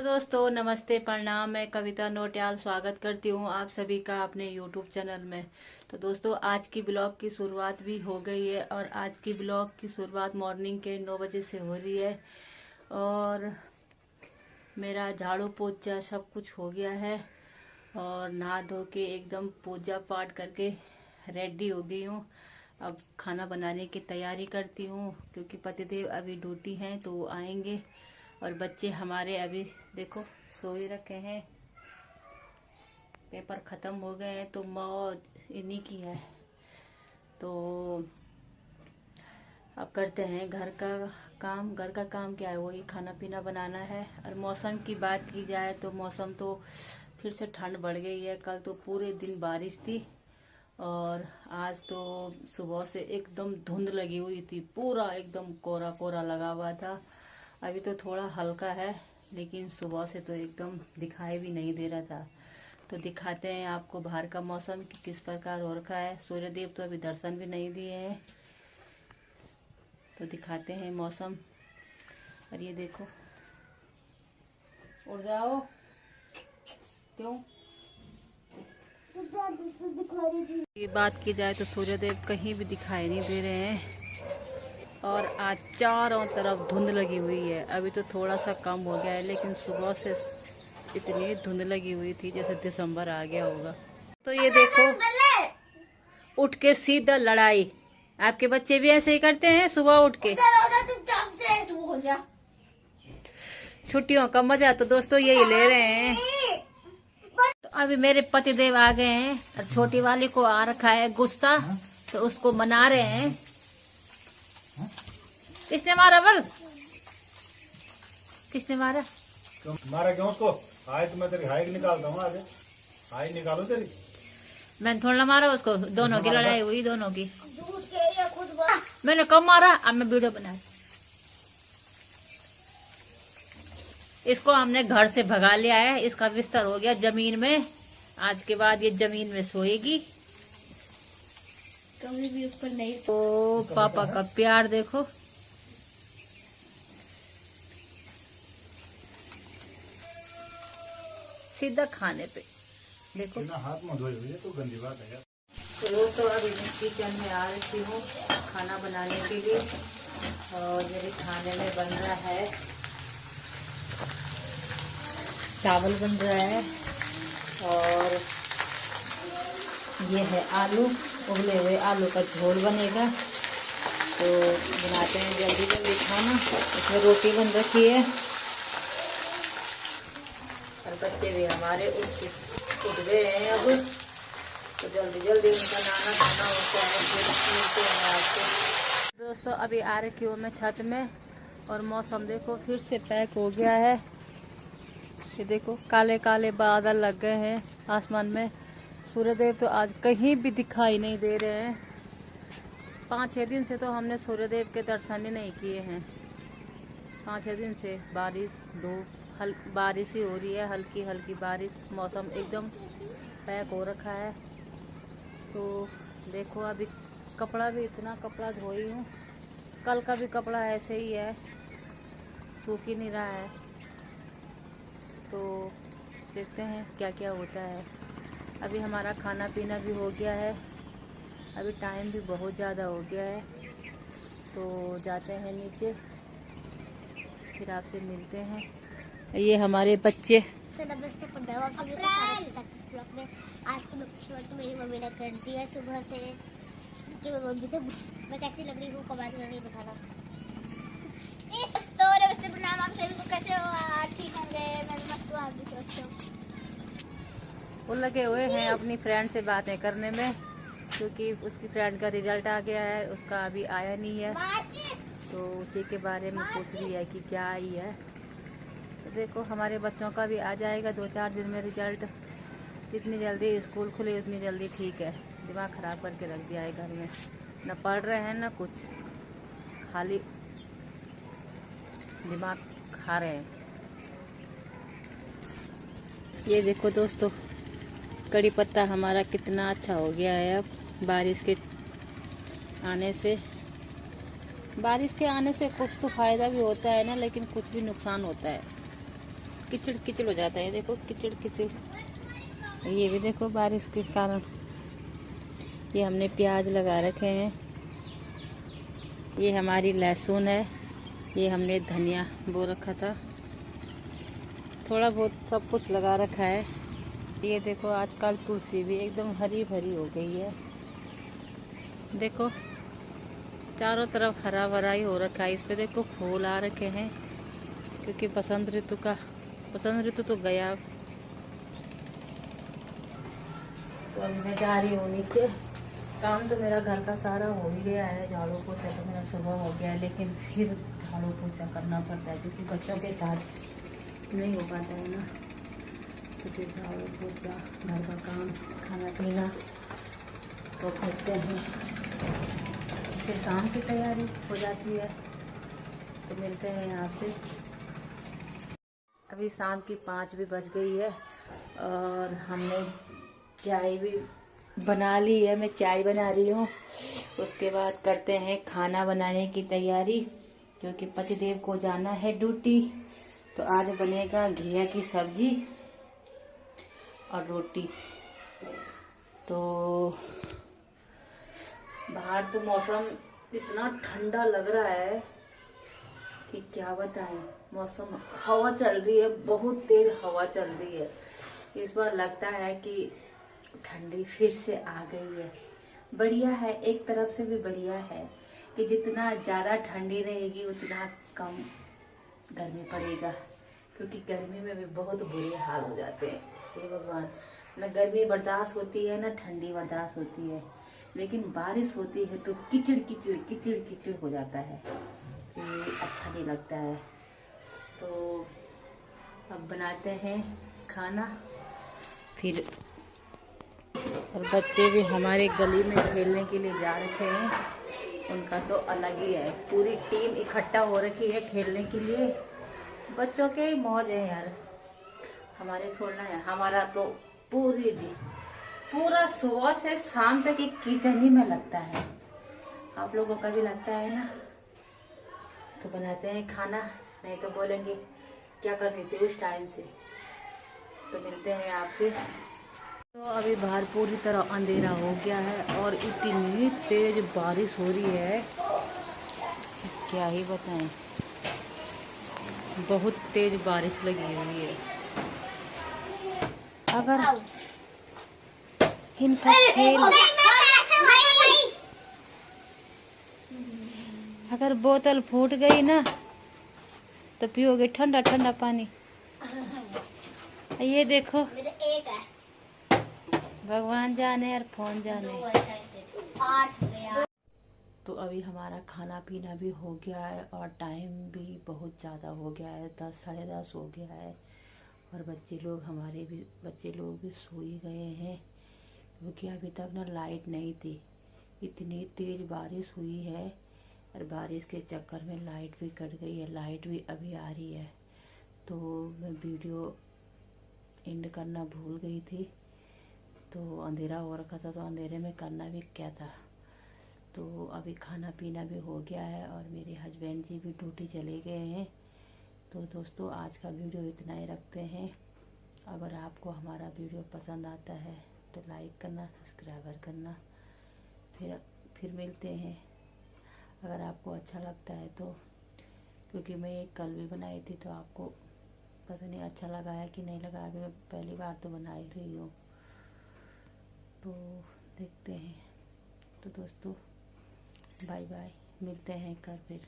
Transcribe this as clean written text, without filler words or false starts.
तो दोस्तों नमस्ते प्रणाम। मैं कविता नोटियाल स्वागत करती हूँ आप सभी का अपने यूट्यूब चैनल में। तो दोस्तों आज की ब्लॉग की शुरुआत भी हो गई है और आज की ब्लॉग की शुरुआत मॉर्निंग के 9 बजे से हो रही है और मेरा झाड़ू पोछा सब कुछ हो गया है और नहा धो के एकदम पूजा पाठ करके रेडी हो गई हूँ। अब खाना बनाने की तैयारी करती हूँ क्योंकि पतिदेव अभी ड्यूटी हैं तो वो आएंगे और बच्चे हमारे अभी देखो सोए रखे हैं। पेपर ख़त्म हो गए हैं तो मौज इन्हीं की है। तो अब करते हैं घर का काम। घर का काम क्या है, वही खाना पीना बनाना है। और मौसम की बात की जाए तो मौसम तो फिर से ठंड बढ़ गई है। कल तो पूरे दिन बारिश थी और आज तो सुबह से एकदम धुंध लगी हुई थी, पूरा एकदम कोरा कोरा लगा हुआ था। अभी तो थोड़ा हल्का है लेकिन सुबह से तो एकदम दिखाई भी नहीं दे रहा था। तो दिखाते हैं आपको बाहर का मौसम कि किस प्रकार हो रखा है। सूर्यदेव तो अभी दर्शन भी नहीं दिए हैं, तो दिखाते हैं मौसम। और ये देखो, उड़ जाओ क्यों। ये बात की जाए तो सूर्यदेव कहीं भी दिखाई नहीं दे रहे हैं और आज चारों तरफ धुंध लगी हुई है। अभी तो थोड़ा सा कम हो गया है लेकिन सुबह से इतनी धुंध लगी हुई थी जैसे दिसंबर आ गया होगा। तो ये देखो, उठ के सीधा लड़ाई। आपके बच्चे भी ऐसे ही करते हैं सुबह उठ के। छुट्टियों का मजा तो दोस्तों यही ले रहे हैं। तो अभी मेरे पतिदेव आ गए हैं और छोटी वाली को आ रखा है गुस्सा, तो उसको मना रहे हैं। किसने मारा बल? किसने मारा? मारा क्यों उसको? हाइट तो मैं तेरी हाइट निकालता हूँ। आगे हाइट निकालो तेरी। मैंने थोड़ा मारा उसको, दोनों की लड़ाई हुई दोनों की। मैंने कब मारा? अब मैं वीडियो बना। इसको हमने घर से भगा लिया है, इसका बिस्तर हो गया जमीन में। आज के बाद ये जमीन में सोएगी, कभी भी उस पर नहीं। तो पापा का प्यार देखो। सीधा खाने पे देखो। हाथ में धोई हुई है तो गंदी बात है। तो दोस्तों अभी मैं किचन में आ रही हूँ खाना बनाने के लिए और मेरे खाने में बन रहा है चावल बन रहा है और ये है आलू, उबले हुए आलू का झोल बनेगा। तो बनाते हैं जल्दी जल्दी खाना। इसमें रोटी बन रखी है और बच्चे भी हमारे उठ गए हैं अब, तो जल्दी जल्दी उनका नाना खाना होता है। फिर मिलते हैं आपको। दोस्तों अभी आ रखी हूँ मैं छत में और मौसम देखो फिर से पैक हो गया है। ये देखो काले काले बादल लग गए हैं आसमान में। सूर्यदेव तो आज कहीं भी दिखाई नहीं दे रहे हैं। 5-6 दिन से तो हमने सूर्यदेव के दर्शन ही नहीं किए हैं। 5-6 दिन से बारिश बारिश ही हो रही है, हल्की हल्की बारिश। मौसम एकदम पैक हो रखा है। तो देखो अभी कपड़ा भी इतना कपड़ा धोई हूँ, कल का भी कपड़ा ऐसे ही है, सूख ही नहीं रहा है। तो देखते हैं क्या क्या होता है। अभी हमारा खाना पीना भी हो गया है, अभी टाइम भी बहुत ज़्यादा हो गया है। तो जाते हैं नीचे, फिर आपसे मिलते हैं। ये हमारे बच्चे। तो नमस्ते में आज की शुरुआत मेरी मम्मी ने कर दी है सुबह से कि मम्मी से मैं कैसी लग रही हूँ कमेंट में नहीं बताना। तो नमस्ते प्रणाम, आप सभी को कैसे हो? ठीक होंगे? मैं भी मस्त हूँ, आप भी स्वस्थ हो। वो लगे हुए हैं अपनी फ्रेंड से बातें करने में क्योंकि उसकी फ्रेंड का रिजल्ट आ गया है, उसका अभी आया नहीं है, तो उसी के बारे में पूछ रही है कि क्या आई है। तो देखो हमारे बच्चों का भी आ जाएगा 2-4 दिन में रिजल्ट। जितनी जल्दी स्कूल खुले उतनी जल्दी ठीक है। दिमाग ख़राब करके रख दिया है घर में, न पढ़ रहे हैं न कुछ, खाली दिमाग खा रहे हैं। ये देखो दोस्तों कड़ी पत्ता हमारा कितना अच्छा हो गया है अब बारिश के आने से। बारिश के आने से कुछ तो फ़ायदा भी होता है ना, लेकिन कुछ भी नुकसान होता है। किचड़ किचड़ हो जाता है। देखो किचड़ किचड़, ये भी देखो बारिश के कारण। ये हमने प्याज लगा रखे हैं, ये हमारी लहसुन है, ये हमने धनिया बो रखा था, थोड़ा बहुत सब कुछ लगा रखा है। ये देखो आजकल तुलसी भी एकदम हरी भरी हो गई है। देखो चारों तरफ हरा भरा ही हो रखा है। इस पे देखो फूल आ रखे हैं, क्योंकि बसंत ऋतु तो गया। तो अभी मैं जा रही हूँ नीचे। काम तो मेरा घर का सारा हो ही गया है, झाड़ू पोछा तो मेरा सुबह हो गया है, लेकिन फिर झाड़ू पोछा करना पड़ता है क्योंकि बच्चों के साथ नहीं हो पाता है ना। तो फिर झाड़ू पोछा, घर का काम, खाना पीना तो करते हैं, फिर शाम की तैयारी हो जाती है। तो मिलते हैं आपसे। अभी शाम की 5 भी बज गई है और हमने चाय भी बना ली है। मैं चाय बना रही हूँ, उसके बाद करते हैं खाना बनाने की तैयारी, क्योंकि पतिदेव को जाना है ड्यूटी। तो आज बनेगा घिया की सब्जी और रोटी। तो बाहर तो मौसम इतना ठंडा लग रहा है कि क्या बताएं। मौसम, हवा चल रही है, बहुत तेज हवा चल रही है। इस बार लगता है कि ठंडी फिर से आ गई है। बढ़िया है, एक तरफ से भी बढ़िया है कि जितना ज़्यादा ठंडी रहेगी उतना कम गर्मी पड़ेगा, क्योंकि गर्मी में भी बहुत बुरे हाल हो जाते हैं। हे भगवान, ना गर्मी बर्दाश्त होती है ना ठंडी बर्दाश्त होती है, लेकिन बारिश होती है तो किचड़ किचड़ किचड़ किचड़ हो जाता है, ये अच्छा नहीं लगता है। तो अब बनाते हैं खाना फिर। और बच्चे भी हमारे गली में खेलने के लिए जा रखे हैं, उनका तो अलग ही है। पूरी टीम इकट्ठा हो रखी है खेलने के लिए। बच्चों के ही मौज है यार, हमारे थोड़ा है। हमारा तो पूरा सुबह से शाम तक एक किचन ही में लगता है। आप लोगों का भी लगता है ना? तो बनाते हैं खाना, नहीं तो बोलेंगे क्या कर रही थी उस टाइम से। तो मिलते हैं आपसे। तो अभी बाहर पूरी तरह अंधेरा हो गया है और इतनी तेज बारिश हो रही है क्या ही बताएं। बहुत तेज बारिश लगी हुई है। अगर इनका खेल, अगर बोतल फूट गई ना तो पियोगे ठंडा ठंडा पानी। ये देखो, एक है, भगवान जाने और फोन जाने। 8 गया। तो अभी हमारा खाना पीना भी हो गया है और टाइम भी बहुत ज़्यादा हो गया है, 10 साढ़े 10 हो गया है। और बच्चे लोग भी सो ही गए हैं, क्योंकि अभी तक ना लाइट नहीं थी। इतनी तेज़ बारिश हुई है और बारिश के चक्कर में लाइट भी कट गई है। लाइट भी अभी आ रही है। तो मैं वीडियो एंड करना भूल गई थी, तो अंधेरा हो रखा था, तो अंधेरे में करना भी क्या था। तो अभी खाना पीना भी हो गया है और मेरे हस्बैंड जी भी ड्यूटी चले गए हैं। तो दोस्तों आज का वीडियो इतना ही रखते हैं। अगर आपको हमारा वीडियो पसंद आता है तो लाइक करना, सब्सक्राइबर करना। फिर मिलते हैं। अगर आपको अच्छा लगता है तो, क्योंकि मैं एक कल भी बनाई थी तो आपको पता नहीं अच्छा लगा है कि नहीं लगा। अभी मैं पहली बार तो बना ही रही हूँ, तो देखते हैं। तो दोस्तों बाय बाय, मिलते हैं कल फिर।